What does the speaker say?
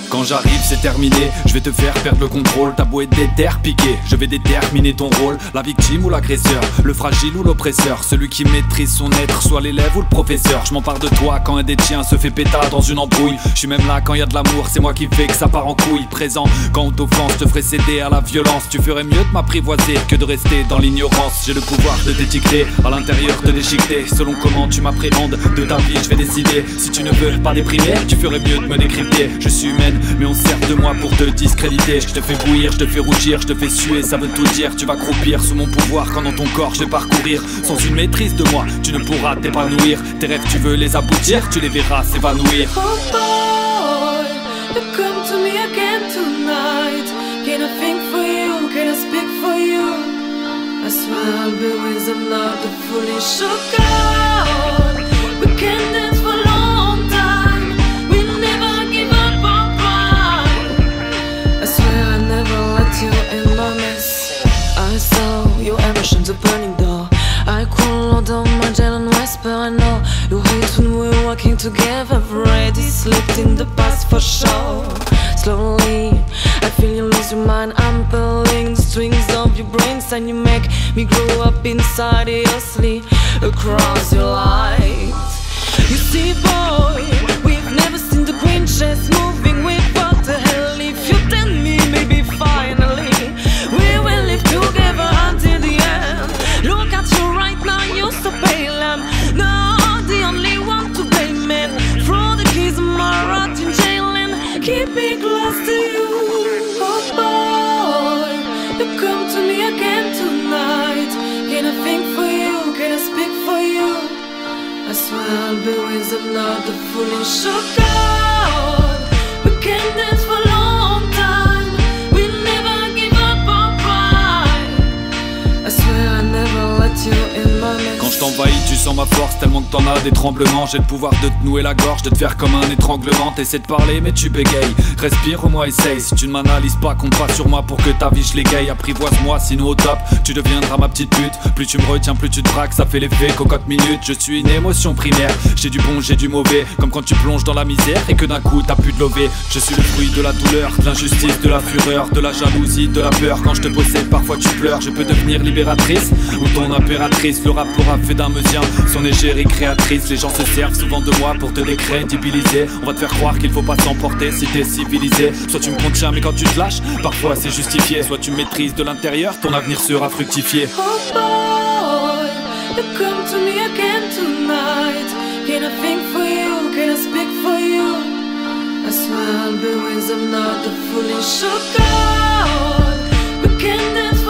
Quand j'arrive c'est terminé, je vais te faire perdre le contrôle. T'as beau être déter, piqué, je vais déterminer ton rôle. La victime ou l'agresseur, le fragile ou l'oppresseur, celui qui maîtrise son être, soit l'élève ou le professeur. Je m'empare de toi quand un des tiens se fait pétard dans une embrouille. Je suis même là quand y a de l'amour, c'est moi qui fais que ça part en couille. Présent quand on t'offense, je te ferai céder à la violence. Tu ferais mieux de m'apprivoiser que de rester dans l'ignorance. J'ai le pouvoir de t'étiqueter, à l'intérieur te déchiqueter. Selon comment tu m'appréhendes de ta vie, je vais décider. Si tu ne veux pas déprimer, tu ferais mieux de me décrypter. Je suis humaine, mais on sert de moi pour te discréditer. Je te fais bouillir, je te fais rougir, je te fais suer, ça veut tout dire. Tu vas croupir sous mon pouvoir quand dans ton corps je vais parcourir. Sans une maîtrise de moi, tu ne pourras t'épanouir. Tes rêves tu veux les aboutir, tu les verras s'évanouir. Oh boy, you come to me again tonight. Can I think for you, can I speak for you? I swear I'll be with them, not the foolish God. We can dance for a long time. We'll never give up our pride. I swear I never let you in my mess. I saw your emotions, a burning door. I crawl down my jail and whisper, I know you hate when we're walking together. Already slipped in the past for sure. Slowly, I feel you lose your mind. I'm pulling the strings of your brains, and you make me grow up inside your sleep across your light. You see, boy, we've never seen the green chest moving with what the hell. If you tell me, maybe finally we will live together until the end. Look at you right now, you're so pale. I'm not the only one to blame, man. Throw the keys in my rotten jail and keep me close to you. Oh boy, you come to me again tonight. Can I think for you, can I speak for you? I swear I'll be with them, not the foolish God. We can dance for a long time. We'll never give up our pride. I swear I never let you in my mess. Quand je t'envahis, tu sens ma force tellement que t'en as des tremblements. J'ai le pouvoir de te nouer la gorge, de te faire comme un étranglement. T'essaies de parler mais tu bégayes. Respire au moins essaye. Si tu ne m'analyses pas, compte pas sur moi pour que ta vie je l'égaye. Apprivoise-moi, sinon au top, tu deviendras ma petite pute. Plus tu me retiens, plus tu te braques, ça fait l'effet cocotte minute. Je suis une émotion primaire, j'ai du bon, j'ai du mauvais. Comme quand tu plonges dans la misère et que d'un coup t'as plus de lové. Je suis le fruit de la douleur, de l'injustice, de la fureur, de la jalousie, de la peur. Quand je te possède, parfois tu pleures. Je peux devenir libératrice ou ton impératrice. Le rap aura fait d'un meusien son égérie créatrice. Les gens se servent souvent de moi pour te décrédibiliser. On va te faire croire qu'il faut pas s'emporter si t'es civilisé. Soit tu me contiens mais quand tu te lâches, parfois c'est justifié. Soit tu maîtrises de l'intérieur, ton avenir sera fructifié. Oh boy, you come to me again tonight. Can I think for you, can I speak for you? I swear I'll be with them, not the foolish God. We can dance